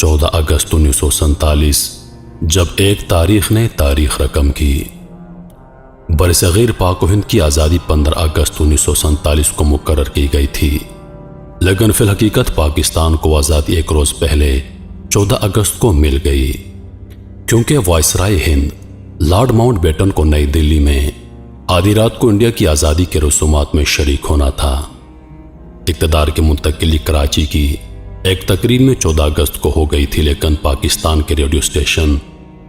14 अगस्त 1947 जब एक तारीख ने तारीख रकम की। बरसगीर पाक व हिंद की आज़ादी 15 अगस्त 1947 को मुकर्रर की गई थी, लेकिन फिल हकीकत पाकिस्तान को आज़ादी एक रोज़ पहले 14 अगस्त को मिल गई, क्योंकि वायसराय हिंद लॉर्ड माउंटबेटन को नई दिल्ली में आधी रात को इंडिया की आज़ादी के रसूमात में शरीक होना था। इक़्तिदार की मुंतकिली कराची की एक तकरीर में 14 अगस्त को हो गई थी, लेकिन पाकिस्तान के रेडियो स्टेशन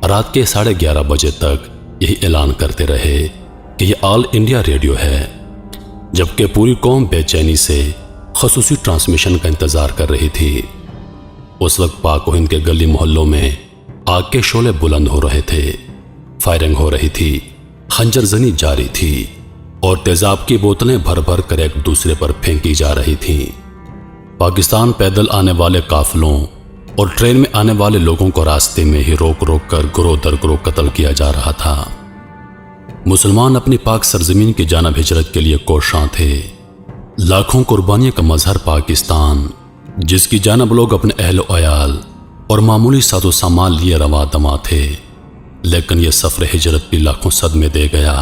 रात के 11:30 बजे तक यही ऐलान करते रहे कि यह ऑल इंडिया रेडियो है, जबकि पूरी कौम बेचैनी से खसूसी ट्रांसमिशन का इंतज़ार कर रही थी। उस वक्त पाक व हिंद के गली मोहल्लों में आग के शोले बुलंद हो रहे थे, फायरिंग हो रही थी, खंजरजनी जारी थी और तेजाब की बोतलें भर भर कर एक दूसरे पर फेंकी जा रही थीं। पाकिस्तान पैदल आने वाले काफिलों और ट्रेन में आने वाले लोगों को रास्ते में ही रोक रोक कर गुरोह दर गुरोह कत्ल किया जा रहा था। मुसलमान अपनी पाक सरजमीन की जानिब हिजरत के लिए कोशां थे। लाखों कुर्बानियों का मजहर पाकिस्तान, जिसकी जानिब लोग अपने अहल अयाल और मामूली साजो सामान लिए रवा दमा थे, लेकिन यह सफ़र हिजरत भी लाखों सदमे दे गया।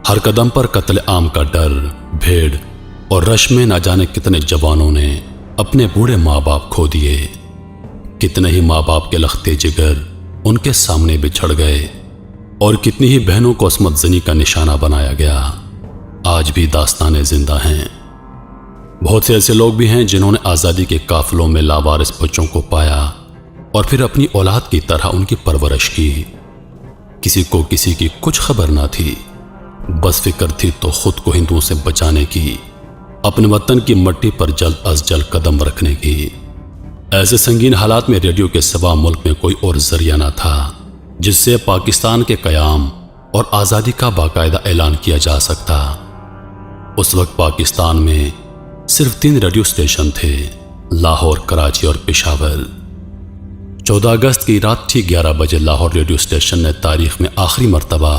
हर कदम पर कत्ल आम का डर, भीड़ और रश में न जाने कितने जवानों ने अपने बूढ़े माँ बाप खो दिए। कितने ही माँ बाप के लखते जिगर उनके सामने बिछड़ गए और कितनी ही बहनों को अस्मत जनी का निशाना बनाया गया। आज भी दास्तानें जिंदा हैं। बहुत से ऐसे लोग भी हैं जिन्होंने आज़ादी के काफिलों में लावारिस बच्चों को पाया और फिर अपनी औलाद की तरह उनकी परवरिश की। किसी को किसी की कुछ खबर ना थी, बस फिक्र थी तो खुद को हिंदुओं से बचाने की, अपने वतन की मट्टी पर जल्द अज जल्द कदम रखने की। ऐसे संगीन हालात में रेडियो के सिवा मुल्क में कोई और जरिया ना था जिससे पाकिस्तान के क़याम और आज़ादी का बाकायदा ऐलान किया जा सकता। उस वक्त पाकिस्तान में सिर्फ 3 रेडियो स्टेशन थे, लाहौर, कराची और पेशावर। 14 अगस्त की रात ठीक 11 बजे लाहौर रेडियो स्टेशन ने तारीख में आखिरी मर्तबा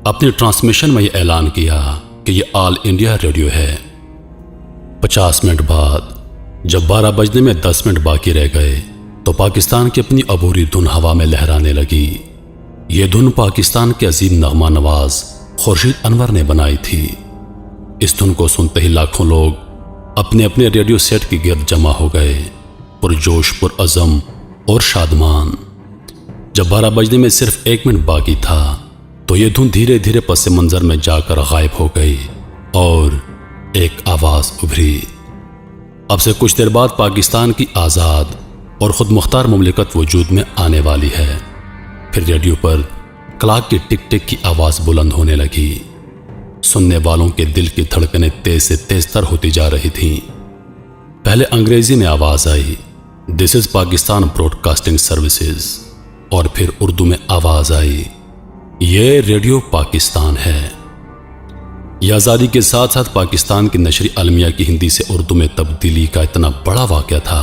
अपने ट्रांसमिशन में यह ऐलान किया कि यह ऑल इंडिया रेडियो है। 50 मिनट बाद जब 12 बजने में 10 मिनट बाकी रह गए तो पाकिस्तान की अपनी अबूरी धुन हवा में लहराने लगी। ये धुन पाकिस्तान के अजीम नगमा नवाज खुर्शीद अनवर ने बनाई थी। इस धुन को सुनते ही लाखों लोग अपने अपने रेडियो सेट के गिर्द जमा हो गए, पुरजोश, पुरअज़म और शादमान। जब 12 बजने में सिर्फ 1 मिनट बाकी था तो ये धुन धीरे धीरे पस मंजर में जाकर गायब हो गई और एक आवाज़ उभरी। अब से कुछ देर बाद पाकिस्तान की आज़ाद और खुद मुख्तार मुमलिकत वजूद में आने वाली है। फिर रेडियो पर क्लॉक की टिक टिक की आवाज़ बुलंद होने लगी। सुनने वालों के दिल की धड़कनें तेज से तेज तर होती जा रही थीं। पहले अंग्रेजी में आवाज़ आई, this is Pakistan broadcasting services, और फिर उर्दू में आवाज़ आई, ये रेडियो पाकिस्तान है। यह आज़ादी के साथ साथ पाकिस्तान की नशरी अलमिया की हिंदी से उर्दू में तब्दीली का इतना बड़ा वाक़या था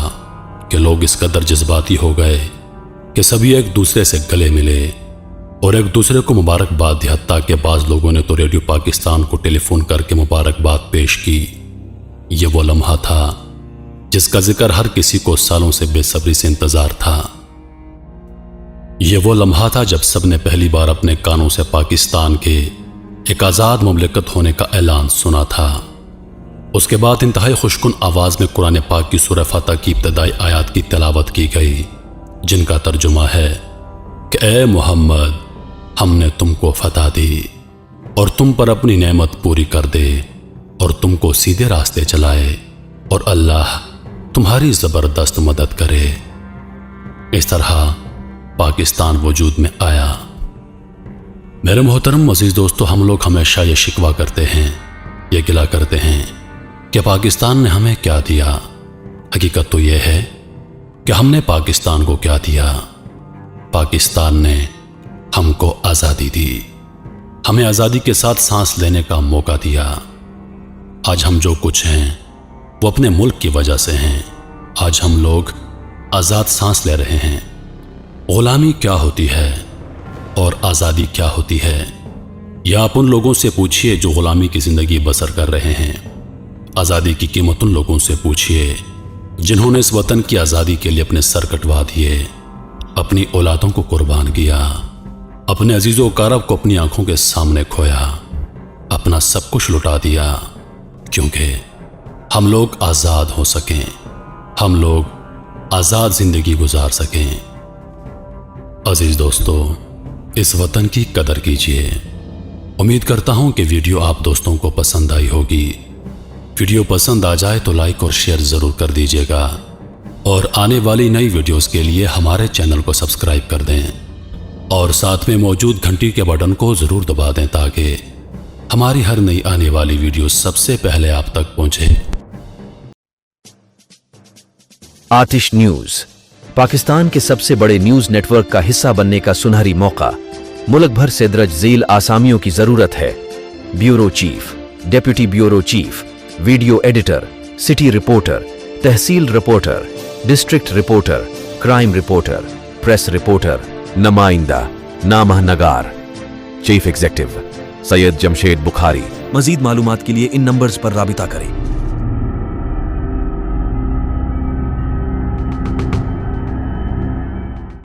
कि लोग इस कदर जज्बाती हो गए कि सभी एक दूसरे से गले मिले और एक दूसरे को मुबारकबाद दी। हत्ता के बाज़ लोगों ने तो रेडियो पाकिस्तान को टेलीफोन करके मुबारकबाद पेश की। ये वो लम्हा था जिसका जिक्र हर किसी को सालों से बेसब्री से इंतज़ार था। ये वो लम्हा था जब सब ने पहली बार अपने कानों से पाकिस्तान के एक आज़ाद मुमलिकत होने का ऐलान सुना था। उसके बाद इंतहाई खुशकुन आवाज़ में कुरान पाक की सूरह फातिहा की इब्तदाई आयात की तिलावत की गई, जिनका तर्जुमा है कि ए मोहम्मद, हमने तुमको फतह दी और तुम पर अपनी नेमत पूरी कर दे और तुमको सीधे रास्ते चलाए और अल्लाह तुम्हारी ज़बरदस्त मदद करे। इस तरह पाकिस्तान वजूद में आया। मेरे मोहतरम अज़ीज़ दोस्तों, हम लोग हमेशा ये शिकवा करते हैं, ये गिला करते हैं कि पाकिस्तान ने हमें क्या दिया। हकीकत तो यह है कि हमने पाकिस्तान को क्या दिया। पाकिस्तान ने हमको आज़ादी दी, हमें आज़ादी के साथ सांस लेने का मौका दिया। आज हम जो कुछ हैं वो अपने मुल्क की वजह से हैं। आज हम लोग आज़ाद सांस ले रहे हैं। ग़ुलामी क्या होती है और आज़ादी क्या होती है, यह आप उन लोगों से पूछिए जो ग़ुलामी की ज़िंदगी बसर कर रहे हैं। आज़ादी की कीमत उन लोगों से पूछिए जिन्होंने इस वतन की आज़ादी के लिए अपने सर कटवा दिए, अपनी औलादों को कुर्बान किया, अपने अजीज़ों कारब को अपनी आंखों के सामने खोया, अपना सब कुछ लुटा दिया, क्योंकि हम लोग आज़ाद हो सकें, हम लोग आज़ाद ज़िंदगी गुजार सकें। अजीज़ दोस्तों, इस वतन की कदर कीजिए। उम्मीद करता हूं कि वीडियो आप दोस्तों को पसंद आई होगी। वीडियो पसंद आ जाए तो लाइक और शेयर ज़रूर कर दीजिएगा और आने वाली नई वीडियोस के लिए हमारे चैनल को सब्सक्राइब कर दें और साथ में मौजूद घंटी के बटन को ज़रूर दबा दें ताकि हमारी हर नई आने वाली वीडियो सबसे पहले आप तक पहुंचे। आतिश न्यूज, पाकिस्तान के सबसे बड़े न्यूज नेटवर्क का हिस्सा बनने का सुनहरी मौका। मुल्क भर से दर्ज झील आसामियों की जरूरत है। Bureau chief, deputy bureau chief, video editor, city reporter, तहसील reporter, district reporter, crime reporter, press reporter, नुमाइंदा, नामह नगार। Chief executive Syed Jamshed Bukhari. मजीद मालूमात के लिए इन नंबर्स पर राबिता करें।